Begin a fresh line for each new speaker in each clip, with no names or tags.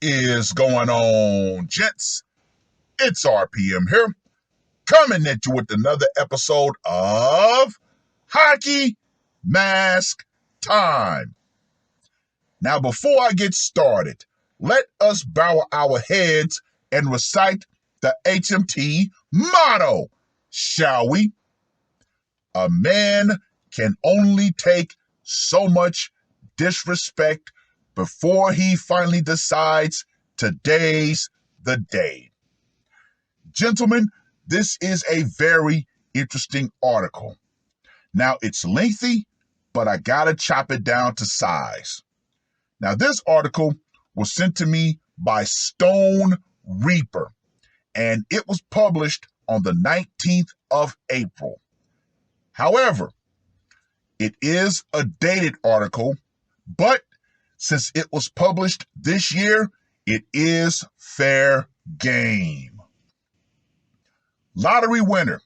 is going on, gents? It's RPM here, coming at you with another episode of Hockey Mask Time. Now, before I get started, let us bow our heads and recite the HMT motto, shall we? A man can only take so much disrespect before he finally decides today's the day. Gentlemen, this is a very interesting article. Now, it's lengthy, but I gotta chop it down to size. Now, this article was sent to me by Stone Reaper, and it was published on the 19th of April. However, it is a dated article, but since it was published this year, it is fair game. Lottery winner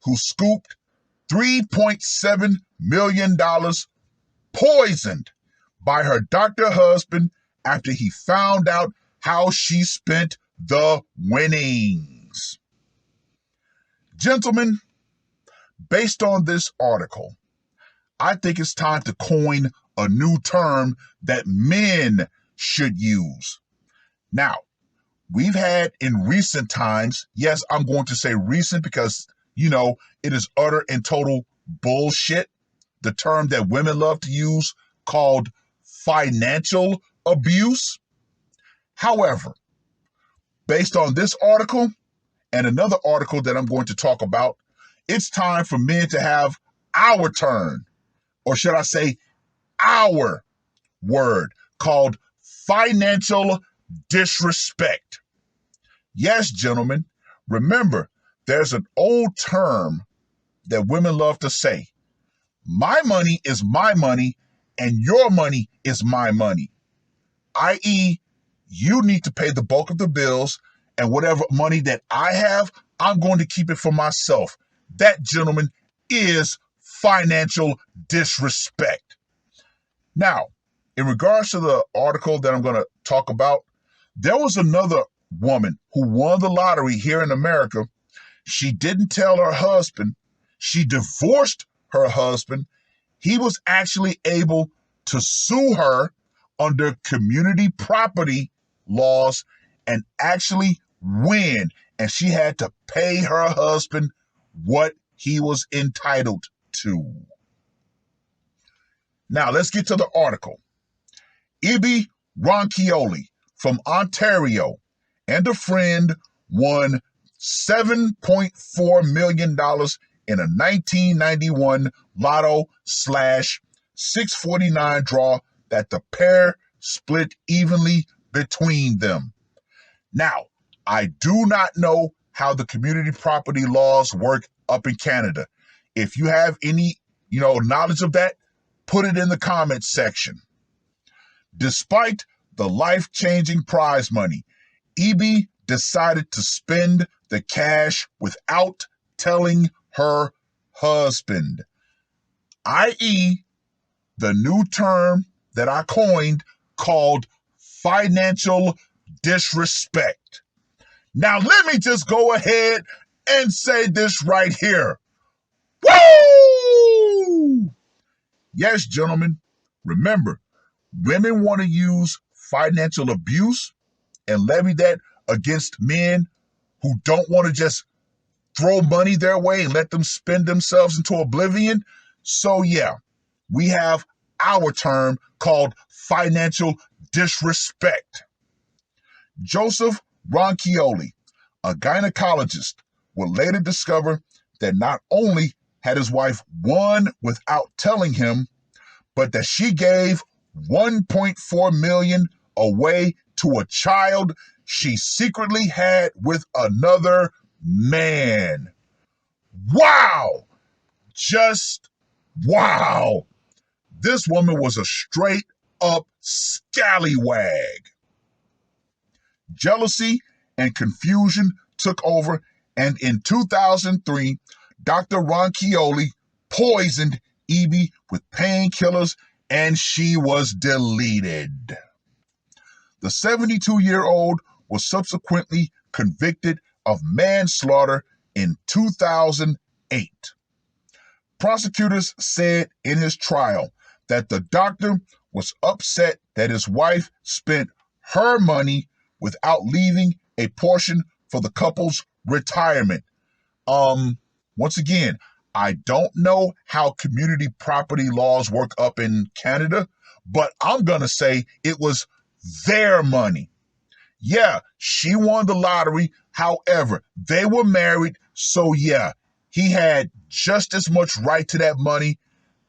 who scooped $3.7 million poisoned by her doctor husband after he found out how she spent the winnings. Gentlemen, based on this article, I think it's time to coin a new term that men should use. Now, we've had in recent times, yes, I'm going to say recent because, it is utter and total bullshit, the term that women love to use called financial abuse. However, based on this article and another article that I'm going to talk about, it's time for men to have our turn, or should I say our word, called financial disrespect. Yes, gentlemen, remember, there's an old term that women love to say, my money is my money and your money is my money, i.e., you need to pay the bulk of the bills, and whatever money that I have, I'm going to keep it for myself. That, gentlemen, is financial disrespect. Now, in regards to the article that I'm going to talk about, there was another woman who won the lottery here in America. She didn't tell her husband. She divorced her husband. He was actually able to sue her under community property laws and actually win. And she had to pay her husband what he was entitled to. Now, let's get to the article. Ibi Ronchioli from Ontario and a friend won $7.4 million in a 1991 Lotto/649 draw that the pair split evenly between them. Now, I do not know how the community property laws work up in Canada. If you have any, knowledge of that, put it in the comments section. Despite the life-changing prize money, Ibi decided to spend the cash without telling her husband, i.e., the new term that I coined called financial disrespect. Now, let me just go ahead and say this right here. Woo! Yes, gentlemen, remember, women want to use financial abuse and levy that against men who don't want to just throw money their way and let them spend themselves into oblivion. So yeah, we have our term called financial disrespect. Joseph Ronchioli, a gynecologist, would later discover that not only had his wife won without telling him, but that she gave $1.4 million away to a child she secretly had with another man. Wow! Just wow! This woman was a straight up scallywag. Jealousy and confusion took over, and in 2003, Dr. Ronchioli poisoned Ibi with painkillers, and she was deleted. The 72-year-old was subsequently convicted of manslaughter in 2008. Prosecutors said in his trial that the doctor was upset that his wife spent her money without leaving a portion for the couple's retirement. Once again, I don't know how community property laws work up in Canada, but I'm going to say it was their money. Yeah, she won the lottery. However, they were married. So yeah, he had just as much right to that money,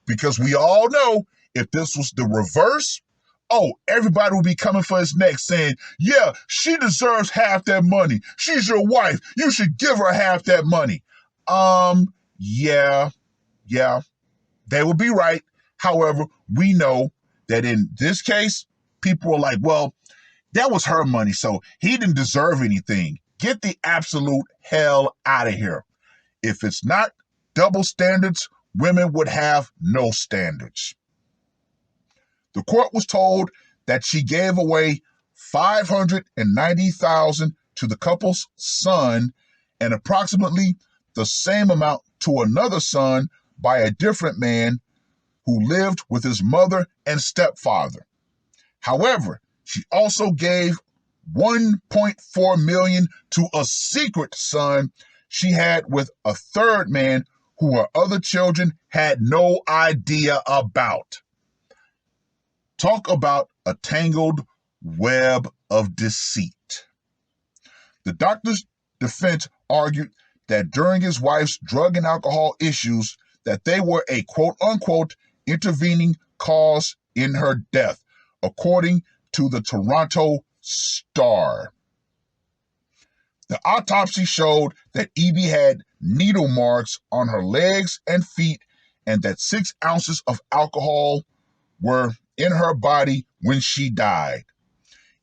because we all know if this was the reverse, oh, everybody would be coming for his neck saying, yeah, she deserves half that money. She's your wife. You should give her half that money. Yeah, they would be right. However, we know that in this case, people are like, well, that was her money, so he didn't deserve anything. Get the absolute hell out of here. If it's not double standards, women would have no standards. The court was told that she gave away $590,000 to the couple's son and approximately the same amount to another son by a different man who lived with his mother and stepfather. However, she also gave $1.4 million to a secret son she had with a third man who her other children had no idea about. Talk about a tangled web of deceit. The doctor's defense argued that during his wife's drug and alcohol issues, that they were a quote-unquote intervening cause in her death, according to the Toronto Star. The autopsy showed that Evie had needle marks on her legs and feet, and that 6 ounces of alcohol were in her body when she died.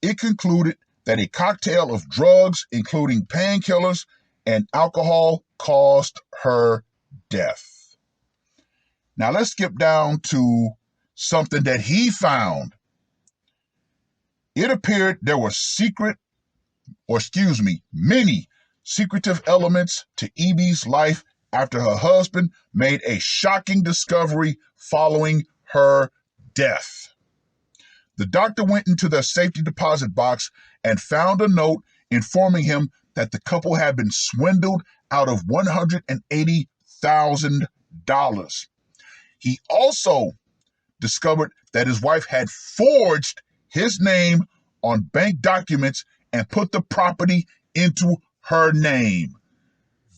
It concluded that a cocktail of drugs, including painkillers and alcohol, caused her death. Now let's skip down to something that he found. It appeared there were many secretive elements to Evie's life after her husband made a shocking discovery following her death. The doctor went into their safety deposit box and found a note informing him that the couple had been swindled out of $180,000. He also discovered that his wife had forged his name on bank documents and put the property into her name.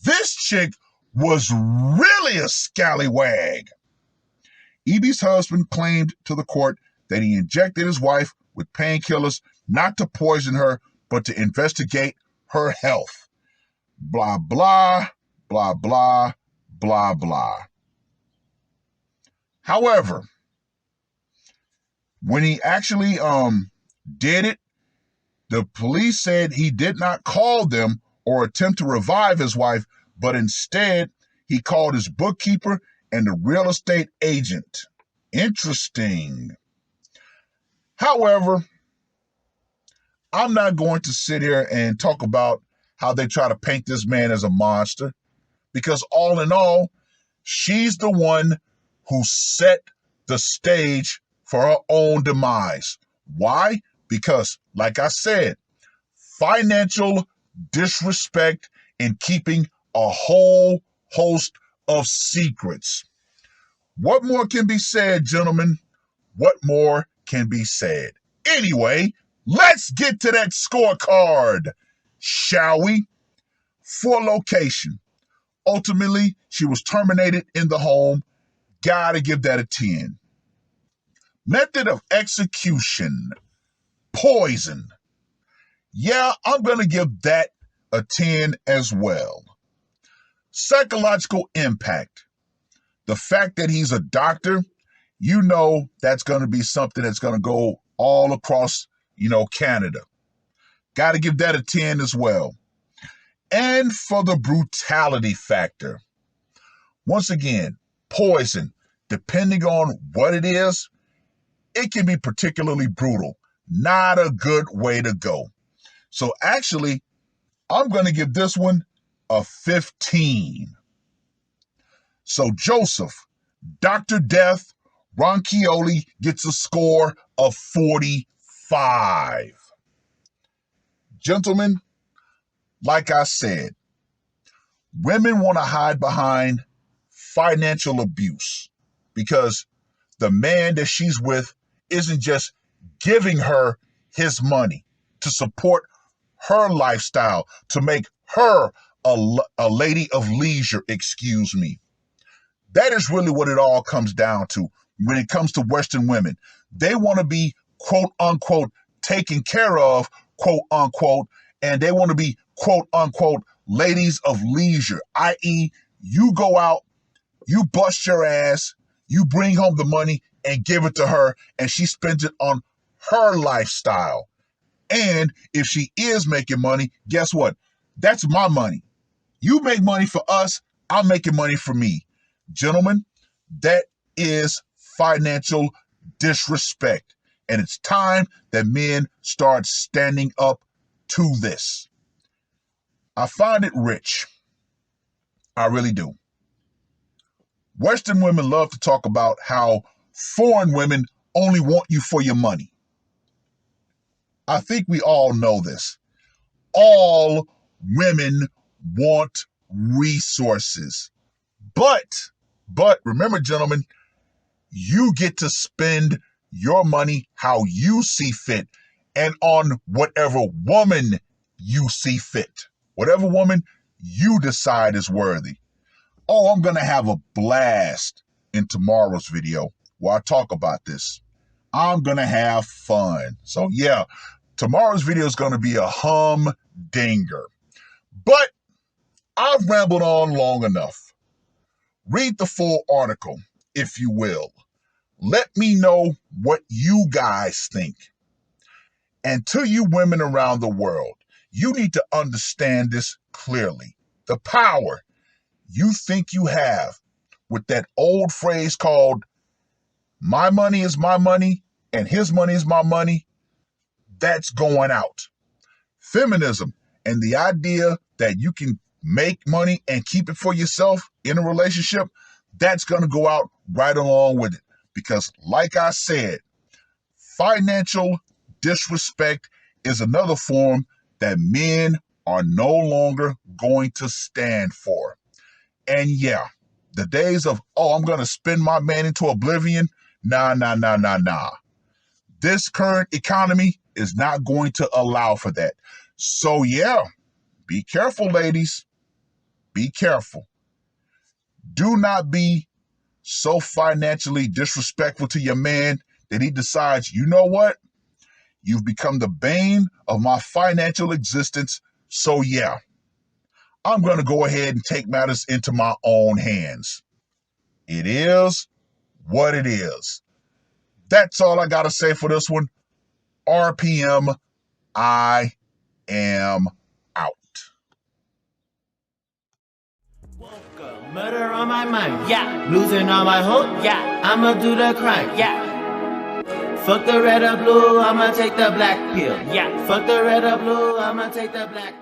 This chick was really a scallywag. Evie's husband claimed to the court that he injected his wife with painkillers not to poison her, but to investigate her health. Blah, blah, blah, blah, blah, blah. However, when he actually did it, the police said he did not call them or attempt to revive his wife, but instead he called his bookkeeper and the real estate agent. Interesting. However, I'm not going to sit here and talk about how they try to paint this man as a monster, because all in all, she's the one who set the stage for her own demise. Why? Because, like I said, financial disrespect and keeping a whole host of secrets. What more can be said, gentlemen? What more can be said? Anyway, let's get to that scorecard, shall we? For location. Ultimately, she was terminated in the home. Gotta give that a 10. Method of execution. Poison. Yeah, I'm going to give that a 10 as well. Psychological impact. The fact that he's a doctor, you know that's going to be something that's going to go all across, Canada. Got to give that a 10 as well. And for the brutality factor. Once again, poison, depending on what it is, it can be particularly brutal. Not a good way to go. So actually, I'm going to give this one a 15. So Joseph, Dr. Death, Ronchioli gets a score of 45. Gentlemen, like I said, women want to hide behind financial abuse because the man that she's with isn't just giving her his money to support her lifestyle, to make her a lady of leisure, excuse me. That is really what it all comes down to when it comes to Western women. They want to be, quote unquote, taken care of, quote unquote, and they want to be, quote unquote, ladies of leisure, i.e., you go out, you bust your ass, you bring home the money and give it to her, and she spends it on her lifestyle. And if she is making money, guess what? That's my money. You make money for us, I'm making money for me. Gentlemen, that is financial disrespect. And it's time that men start standing up to this. I find it rich. I really do. Western women love to talk about how foreign women only want you for your money. I think we all know this. All women want resources. But remember, gentlemen, you get to spend your money how you see fit and on whatever woman you see fit. Whatever woman you decide is worthy. Oh, I'm going to have a blast in tomorrow's video where I talk about this. I'm going to have fun. So yeah, tomorrow's video is going to be a humdinger. But I've rambled on long enough. Read the full article, if you will. Let me know what you guys think. And to you women around the world, you need to understand this clearly. The power you think you have with that old phrase called, my money is my money and his money is my money, that's going out. Feminism and the idea that you can make money and keep it for yourself in a relationship, that's going to go out right along with it. Because like I said, financial disrespect is another form that men are no longer going to stand for. And yeah, the days of, oh, I'm going to spin my man into oblivion, nah. This current economy is not going to allow for that. So yeah, be careful, ladies. Be careful. Do not be so financially disrespectful to your man that he decides, you know what? You've become the bane of my financial existence. So yeah, I'm going to go ahead and take matters into my own hands. It is what it is. That's all I got to say for this one. RPM, I am out.
Murder on my mind, yeah. Losing all my hope, yeah. I'ma do the crime, yeah. Fuck the red or blue, I'ma take the black pill, yeah. Fuck the red or blue, I'ma take the black pill.